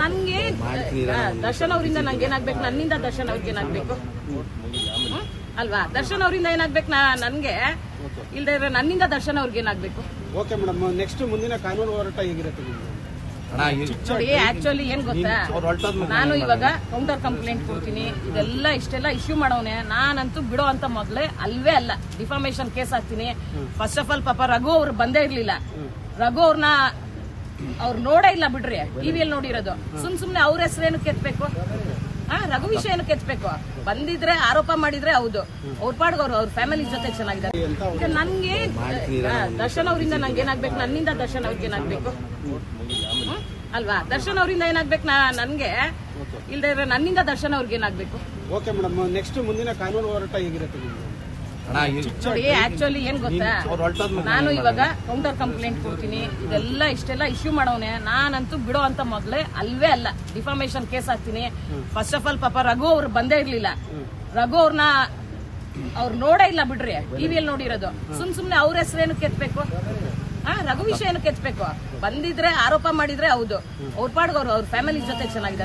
ನನ್ಗೆ ದರ್ಶನ್ ಅವರಿಂದ ನಂಗೆ ಏನಾಗ್ಬೇಕು, ನನ್ನಿಂದ ದರ್ಶನ್ ಅವ್ರಿಗೆ ಏನಾಗ್ಬೇಕು ಅಲ್ವಾ? ದರ್ಶನ್ ಅವರಿಂದ ಏನಾಗ್ಬೇಕು ನನ್ಗೆ, ಇಲ್ದೇ ನನ್ನಿಂದ ದರ್ಶನ್ ಅವ್ರಿಗೆ ಏನಾಗ್ಬೇಕು? ಓಕೆ ಮೇಡಮ್, ನೆಕ್ಸ್ಟ್ ಮುಂದಿನ ಕಾನೂನು ಹೋರಾಟ ಹೇಗಿರುತ್ತೆ ನೋಡಿ? ಆಕ್ಚುಲಿ ಏನ್ ಗೊತ್ತಾ, ನಾನು ಇವಾಗ ಕೌಂಟರ್ ಕಂಪ್ಲೇಂಟ್ ಕೊಡ್ತೀನಿ, ಇದೆಲ್ಲ ಇಷ್ಟೆಲ್ಲ ಇಶ್ಯೂ ಮಾಡೋನೆ. ನಾನಂತೂ ಬಿಡೋ ಅಂತ ಮೊದ್ಲೇ ಅಲ್ವೇ ಅಲ್ಲ, ಡಿಫಾಮೇಶನ್ ಕೇಸ್ ಹಾಕ್ತೀನಿ. ಫಸ್ಟ್ ಆಫ್ ಆಲ್ ಪಾಪ ರಘು ಅವ್ರು ಬಂದೇ ಇರ್ಲಿಲ್ಲ. ರಘು ಅವ್ರನ್ನ ಅವ್ರು ನೋಡೇ ಇಲ್ಲ ಬಿಡ್ರಿ, ಟಿವಿಯಲ್ಲಿ ನೋಡಿರೋದು. ಸುಮ್ನೆ ಅವ್ರ ಹೆಸರೇನು ಕೆತ್ಬೇಕು? ರಘು ವಿಷಯ ಏನು ಕೆತ್ಬೇಕು? ಬಂದಿದ್ರೆ ಆರೋಪ ಮಾಡಿದ್ರೆ ಹೌದು, ಅವ್ರ ಪಾಡ್ಗವ್ರು ಅವ್ರ ಫ್ಯಾಮಿಲಿ ಜೊತೆ ಚೆನ್ನಾಗಿದ್ದಾರೆ. ನನ್ಗೆ ದರ್ಶನ್ ಅವರಿಂದ ನಂಗೆ ಏನಾಗ್ಬೇಕು, ನನ್ನಿಂದ ದರ್ಶನ್ ಅವ್ರಿಗೆ ಏನಾಗ್ಬೇಕು ಅಲ್ವಾ? ದರ್ಶನ್ ಅವರಿಂದ ಏನಾಗ್ಬೇಕು ನನ್ಗೆ, ಇಲ್ದೇ ನನ್ನಿಂದ ದರ್ಶನ್ ಅವ್ರಿಗೆ ಏನಾಗ್ಬೇಕು? ಓಕೆ ಮೇಡಮ್, ನೆಕ್ಸ್ಟ್ ಮುಂದಿನ ಕಾನೂನು ಹೋರಾಟ ಹೇಗಿರುತ್ತೆ ನೋಡಿ? ಆಕ್ಚುಲಿ ಏನ್ ಗೊತ್ತಾ, ನಾನು ಇವಾಗ ಕೌಂಟರ್ ಕಂಪ್ಲೇಂಟ್ ಕೊಡ್ತೀನಿ, ಇದೆಲ್ಲ ಇಷ್ಟೆಲ್ಲ ಇಶ್ಯೂ ಮಾಡೋನೆ. ನಾನಂತೂ ಬಿಡೋ ಅಂತ ಮೊದ್ಲೇ ಅಲ್ವೇ ಅಲ್ಲ, ಡಿಫಾಮೇಶನ್ ಕೇಸ್ ಹಾಕ್ತೀನಿ. ಫಸ್ಟ್ ಆಫ್ ಆಲ್ ಪಾಪ ರಘು ಅವ್ರು ಬಂದೇ ಇರ್ಲಿಲ್ಲ. ರಘು ಅವ್ರನ್ನ ಅವ್ರು ನೋಡೇ ಇಲ್ಲ ಬಿಡ್ರಿ, ಟಿವಿಯಲ್ಲಿ ನೋಡಿರೋದು. ಸುಮ್ನೆ ಅವ್ರ ಹೆಸರೇನು ಕೆತ್ಬೇಕು? ರಘು ವಿಷಯ ಏನು ಕೆತ್ಬೇಕು? ಬಂದಿದ್ರೆ ಆರೋಪ ಮಾಡಿದ್ರೆ ಹೌದು, ಅವ್ರ ಪಾಡ್ಗವ್ರು ಅವ್ರ ಫ್ಯಾಮಿಲಿ ಜೊತೆ ಚೆನ್ನಾಗಿದ್ದಾರೆ.